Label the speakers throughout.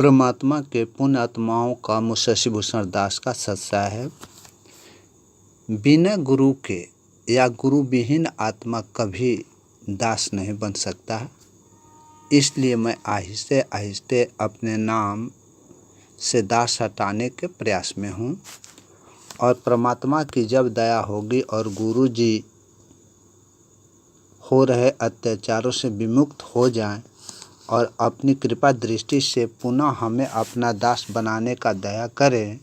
Speaker 1: परमात्मा के पुण्य आत्माओं का मुझ शशिभूषण दास का सत्सा है। बिना गुरु के या गुरु विहीन आत्मा कभी दास नहीं बन सकता। इसलिए मैं आहिस्ते आहिस्ते अपने नाम से दास हटाने के प्रयास में हूँ और परमात्मा की जब दया होगी और गुरु जी हो रहे अत्याचारों से विमुक्त हो जाएं और अपनी कृपा दृष्टि से पुनः हमें अपना दास बनाने का दया करें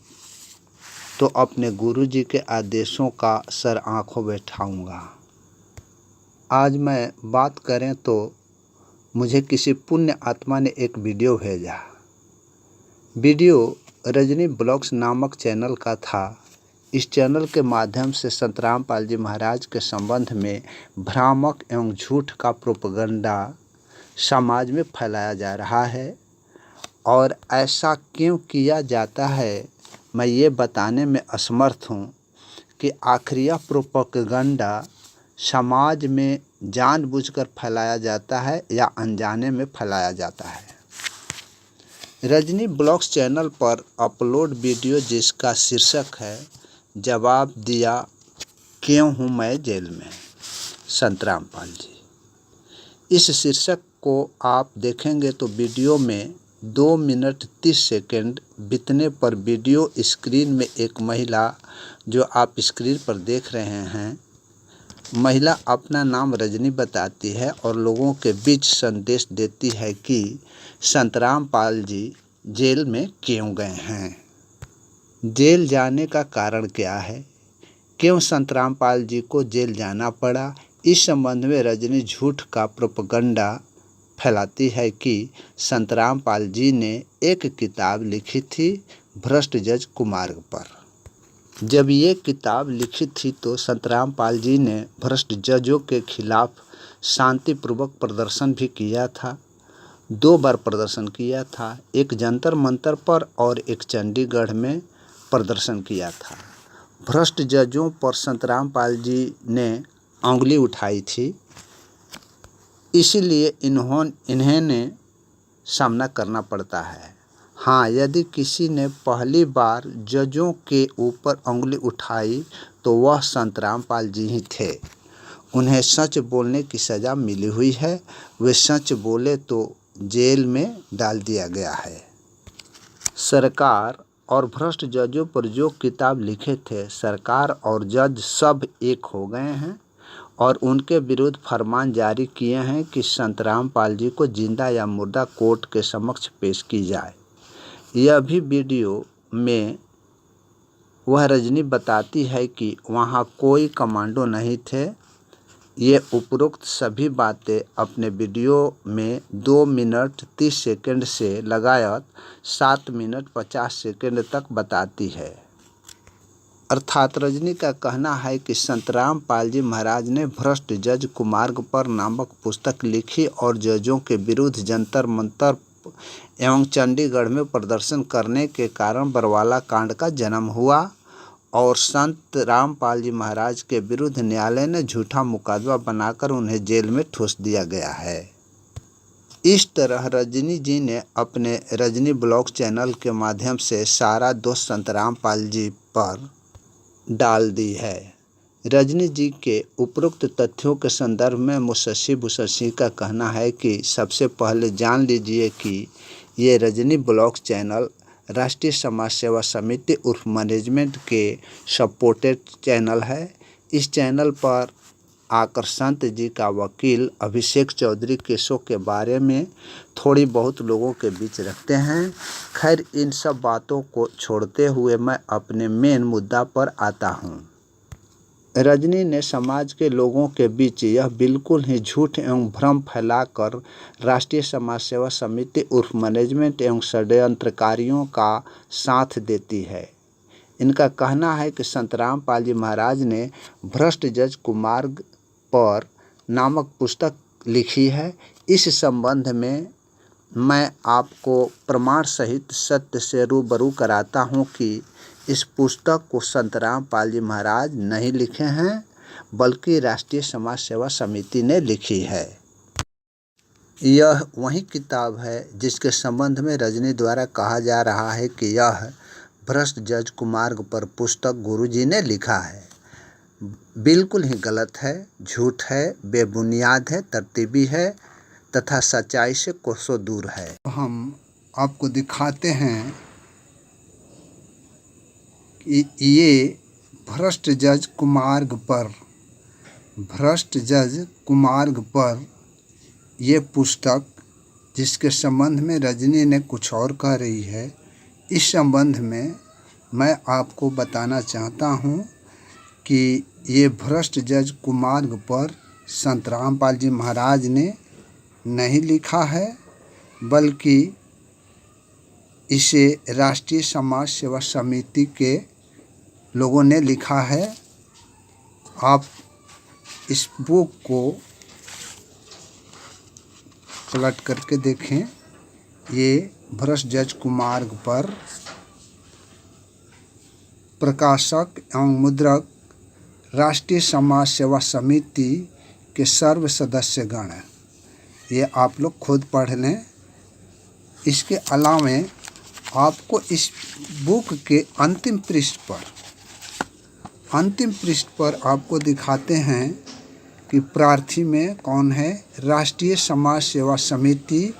Speaker 1: तो अपने गुरु जी के आदेशों का सर आँखों बैठाऊंगा। आज मैं बात करें तो मुझे किसी पुण्य आत्मा ने एक वीडियो भेजा। वीडियो रजनी ब्लॉग्स नामक चैनल का था। इस चैनल के माध्यम से संत रामपाल जी महाराज के संबंध में भ्रामक एवं झूठ का प्रोपगंडा समाज में फैलाया जा रहा है और ऐसा क्यों किया जाता है मैं ये बताने में असमर्थ हूँ कि आखिर यह प्रोपगंडा समाज में जानबूझकर फैलाया जाता है या अनजाने में फैलाया जाता है। रजनी ब्लॉग्स चैनल पर अपलोड वीडियो जिसका शीर्षक है जवाब दिया क्यों हूँ मैं जेल में, संत रामपाल जी। इस शीर्षक को आप देखेंगे तो वीडियो में 2 मिनट 30 सेकंड बीतने पर वीडियो स्क्रीन में एक महिला जो आप स्क्रीन पर देख रहे हैं, महिला अपना नाम रजनी बताती है और लोगों के बीच संदेश देती है कि संत रामपाल जी जेल में क्यों गए हैं, जेल जाने का कारण क्या है, क्यों संत रामपाल जी को जेल जाना पड़ा। इस संबंध में रजनी झूठ का प्रोपगंडा फैलाती है कि संत रामपाल जी ने एक किताब लिखी थी भ्रष्ट जज कुमार्ग पर। जब ये किताब लिखी थी तो संत रामपाल जी ने भ्रष्ट जजों के खिलाफ शांतिपूर्वक प्रदर्शन भी किया था। 2 बार प्रदर्शन किया था, एक जंतर मंतर पर और एक चंडीगढ़ में प्रदर्शन किया था। भ्रष्ट जजों पर संत रामपाल जी ने उंगली उठाई थी, इसीलिए इन्हें सामना करना पड़ता है। हाँ, यदि किसी ने पहली बार जजों के ऊपर उंगली उठाई तो वह संत रामपाल जी ही थे। उन्हें सच बोलने की सज़ा मिली हुई है। वे सच बोले तो जेल में डाल दिया गया है। सरकार और भ्रष्ट जजों पर जो किताब लिखे थे, सरकार और जज सब एक हो गए हैं और उनके विरुद्ध फरमान जारी किए हैं कि संत रामपाल जी को जिंदा या मुर्दा कोर्ट के समक्ष पेश की जाए। यह भी वीडियो में वह रजनी बताती है कि वहाँ कोई कमांडो नहीं थे। ये उपरोक्त सभी बातें अपने वीडियो में 2 मिनट 30 सेकंड से लगाकर 7 मिनट 50 सेकंड तक बताती है। अर्थात रजनी का कहना है कि संत रामपाल जी महाराज ने भ्रष्ट जज कुमार्ग पर नामक पुस्तक लिखी और जजों के विरुद्ध जंतर मंतर एवं चंडीगढ़ में प्रदर्शन करने के कारण बरवाला कांड का जन्म हुआ और संत रामपाल जी महाराज के विरुद्ध न्यायालय ने झूठा मुकदमा बनाकर उन्हें जेल में ठूस दिया गया है। इस तरह रजनी जी ने अपने रजनी ब्लॉग चैनल के माध्यम से सारा दोष संत रामपाल जी पर डाल दी है। रजनी जी के उपरोक्त तथ्यों के संदर्भ में मुझ शशिभूषण सिंह का कहना है कि सबसे पहले जान लीजिए कि ये रजनी ब्लॉग्स चैनल राष्ट्रीय समाज सेवा समिति उर्फ मैनेजमेंट के सपोर्टेड चैनल है। इस चैनल पर आकर संत जी का वकील अभिषेक चौधरी केसों के बारे में थोड़ी बहुत लोगों के बीच रखते हैं। खैर, इन सब बातों को छोड़ते हुए मैं अपने मेन मुद्दा पर आता हूँ। रजनी ने समाज के लोगों के बीच यह बिल्कुल ही झूठ एवं भ्रम फैलाकर राष्ट्रीय समाज सेवा समिति उर्फ मैनेजमेंट एवं षड्यंत्रकारियों का साथ देती है। इनका कहना है कि संत रामपाल जी महाराज ने भ्रष्ट जज कुमार्ग पर नामक पुस्तक लिखी है। इस संबंध में मैं आपको प्रमाण सहित सत्य से रूबरू कराता हूँ कि इस पुस्तक को संत रामपाल जी महाराज नहीं लिखे हैं बल्कि राष्ट्रीय समाज सेवा समिति ने लिखी है। यह वही किताब है जिसके संबंध में रजनी द्वारा कहा जा रहा है कि यह भ्रष्ट जज कुमार्ग पर पुस्तक गुरुजी ने लिखा है। बिल्कुल ही गलत है, झूठ है, बेबुनियाद है, तरतीबी है तथा सच्चाई से कोसों दूर है। हम आपको दिखाते हैं कि ये भ्रष्ट जज कुमार्ग पर ये पुस्तक जिसके संबंध में रजनी ने कुछ और कह रही है, इस संबंध में मैं आपको बताना चाहता हूँ कि ये भ्रष्ट जज कुमार्ग पर संत रामपाल जी महाराज ने नहीं लिखा है, बल्कि इसे राष्ट्रीय समाज सेवा समिति के लोगों ने लिखा है। आप इस बुक को पलट करके देखें। ये भ्रष्ट जज कुमार्ग पर प्रकाशक एवं मुद्रक राष्ट्रीय समाज सेवा समिति के सर्व सदस्यगण हैं। ये आप लोग खुद पढ़ लें। इसके अलावा आपको इस बुक के अंतिम पृष्ठ पर आपको दिखाते हैं कि प्रार्थी में कौन है। राष्ट्रीय समाज सेवा समिति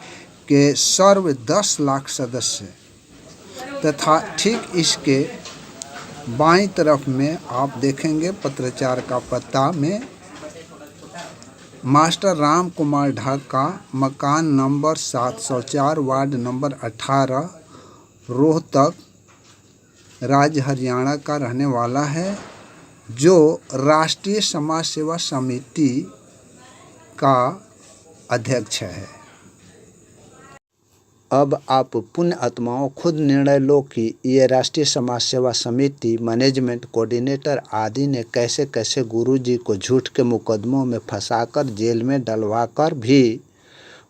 Speaker 1: के सर्व 10 लाख सदस्य तथा ठीक इसके बाईं तरफ में आप देखेंगे पत्राचार का पता में मास्टर राम कुमार ढाका, मकान नंबर 704, वार्ड नंबर 18, रोहतक, राज्य हरियाणा का रहने वाला है, जो राष्ट्रीय समाज सेवा समिति का अध्यक्ष है। अब आप पुण्य आत्माओं खुद निर्णय लो कि ये राष्ट्रीय समाज सेवा समिति, मैनेजमेंट, कोऑर्डिनेटर आदि ने कैसे कैसे गुरुजी को झूठ के मुकदमों में फंसाकर जेल में डलवाकर भी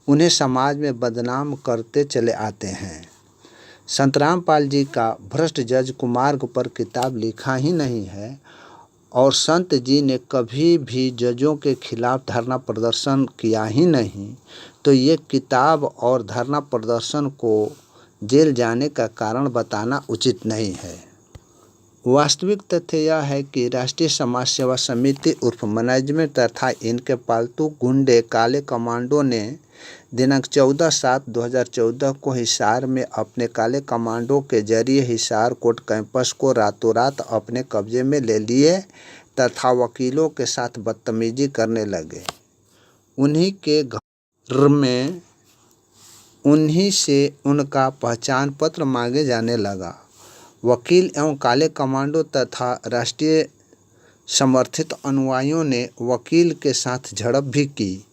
Speaker 1: उन्हें समाज में बदनाम करते चले आते हैं। संत रामपाल जी का भ्रष्ट जज कुमार्ग पर किताब लिखा ही नहीं है और संत जी ने कभी भी जजों के खिलाफ धरना प्रदर्शन किया ही नहीं, तो ये किताब और धरना प्रदर्शन को जेल जाने का कारण बताना उचित नहीं है। वास्तविक तथ्य यह है कि राष्ट्रीय समाज सेवा समिति उर्फ मैनेजमेंट तथा इनके पालतू गुंडे काले कमांडो ने दिनांक 14/7/2014 को हिसार में अपने काले कमांडो के जरिए हिसार कोर्ट कैंपस को रातों रात अपने कब्जे में ले लिए तथा वकीलों के साथ बदतमीजी करने लगे। उन्हीं के घर में उन्हीं से उनका पहचान पत्र मांगे जाने लगा। वकील एवं काले कमांडो तथा राष्ट्रीय समर्थित अनुयायियों ने वकील के साथ झड़प भी की।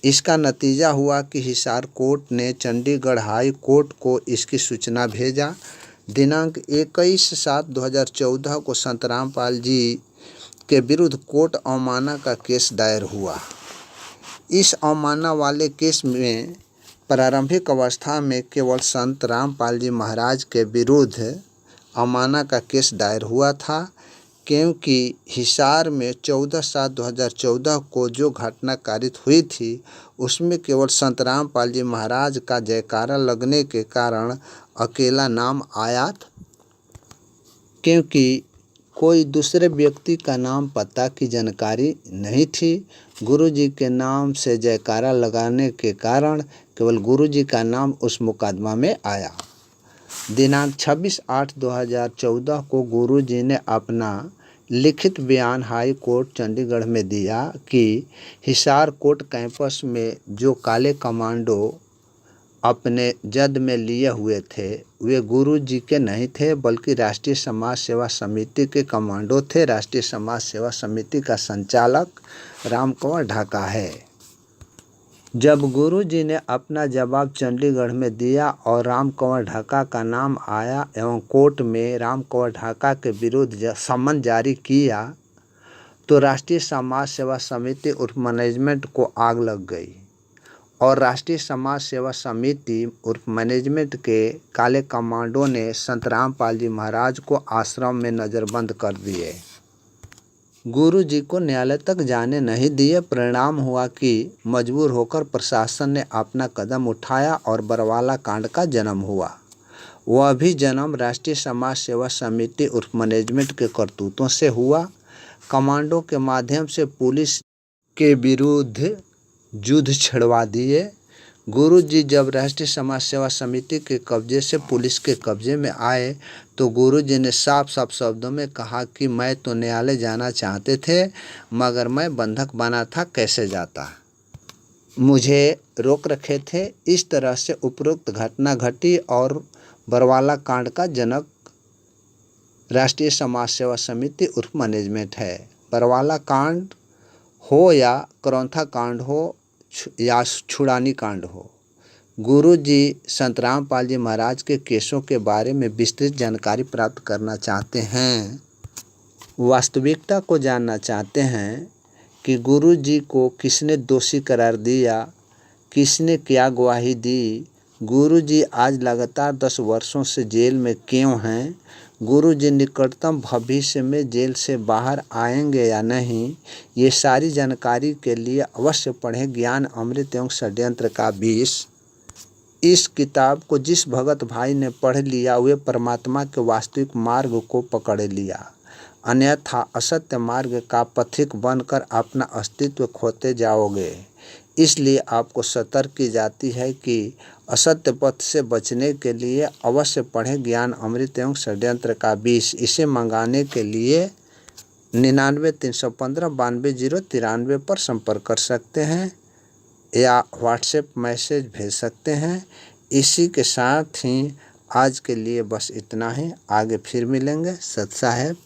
Speaker 1: इसका नतीजा हुआ कि हिसार कोर्ट ने चंडीगढ़ हाई कोर्ट को इसकी सूचना भेजा। दिनांक 21/7/2014 को संत रामपाल जी के विरुद्ध कोर्ट अवमानना का केस दायर हुआ। इस अवमानना वाले केस में प्रारंभिक अवस्था में केवल संत रामपाल जी महाराज के विरुद्ध अवमानना का केस दायर हुआ था, क्योंकि हिसार में 14/7/2014 को जो घटना कारित हुई थी उसमें केवल संत रामपाल जी महाराज का जयकारा लगने के कारण अकेला नाम आया, क्योंकि कोई दूसरे व्यक्ति का नाम पता की जानकारी नहीं थी। गुरुजी के नाम से जयकारा लगाने के कारण केवल गुरुजी का नाम उस मुकदमा में आया। दिनांक 26/8/2014 को गुरुजी ने अपना लिखित बयान हाई कोर्ट चंडीगढ़ में दिया कि हिसार कोर्ट कैंपस में जो काले कमांडो अपने जद में लिए हुए थे वे गुरुजी के नहीं थे, बल्कि राष्ट्रीय समाज सेवा समिति के कमांडो थे। राष्ट्रीय समाज सेवा समिति का संचालक राम कुमार ढाका है। जब गुरुजी ने अपना जवाब चंडीगढ़ में दिया और राम कुमार ढाका का नाम आया एवं कोर्ट में राम कुमार ढाका के विरुद्ध सम्मन जारी किया, तो राष्ट्रीय समाज सेवा समिति उर्फ मैनेजमेंट को आग लग गई और राष्ट्रीय समाज सेवा समिति उर्फ मैनेजमेंट के काले कमांडो ने संत रामपाल जी महाराज को आश्रम में नज़रबंद कर दिए। गुरु जी को न्यायालय तक जाने नहीं दिए। परिणाम हुआ कि मजबूर होकर प्रशासन ने अपना कदम उठाया और बरवाला कांड का जन्म हुआ। वह भी जन्म राष्ट्रीय समाज सेवा समिति उर्फ मैनेजमेंट के करतूतों से हुआ। कमांडो के माध्यम से पुलिस के विरुद्ध युद्ध छिड़वा दिए। गुरु जी जब राष्ट्रीय समाज सेवा समिति के कब्जे से पुलिस के कब्जे में आए तो गुरु जी ने साफ साफ शब्दों में कहा कि मैं तो न्यायालय जाना चाहते थे मगर मैं बंधक बना था, कैसे जाता, मुझे रोक रखे थे। इस तरह से उपरोक्त घटना घटी और बरवाला कांड का जनक राष्ट्रीय समाज सेवा समिति उर्फ मैनेजमेंट है। बरवाला कांड हो या करौंथा कांड हो या छुड़ानी कांड हो, गुरु जी संत रामपाल जी महाराज के केसों के बारे में विस्तृत जानकारी प्राप्त करना चाहते हैं, वास्तविकता को जानना चाहते हैं कि गुरु जी को किसने दोषी करार दिया, किसने क्या गवाही दी, गुरु जी आज लगातार 10 वर्षों से जेल में क्यों हैं, गुरु जी निकटतम भविष्य में जेल से बाहर आएंगे या नहीं, ये सारी जानकारी के लिए अवश्य पढ़ें ज्ञान अमृत एवं षड्यंत्र का विष। इस किताब को जिस भगत भाई ने पढ़ लिया वे परमात्मा के वास्तविक मार्ग को पकड़ लिया, अन्यथा असत्य मार्ग का पथिक बनकर अपना अस्तित्व खोते जाओगे। इसलिए आपको सतर्क की जाती है कि असत्य पथ से बचने के लिए अवश्य पढ़ें ज्ञान अमृत एवं षड्यंत्र का विष। इसे मंगाने के लिए 99-315-92-093 पर संपर्क कर सकते हैं या व्हाट्सएप मैसेज भेज सकते हैं। इसी के साथ ही आज के लिए बस इतना ही, आगे फिर मिलेंगे। सत साहेब।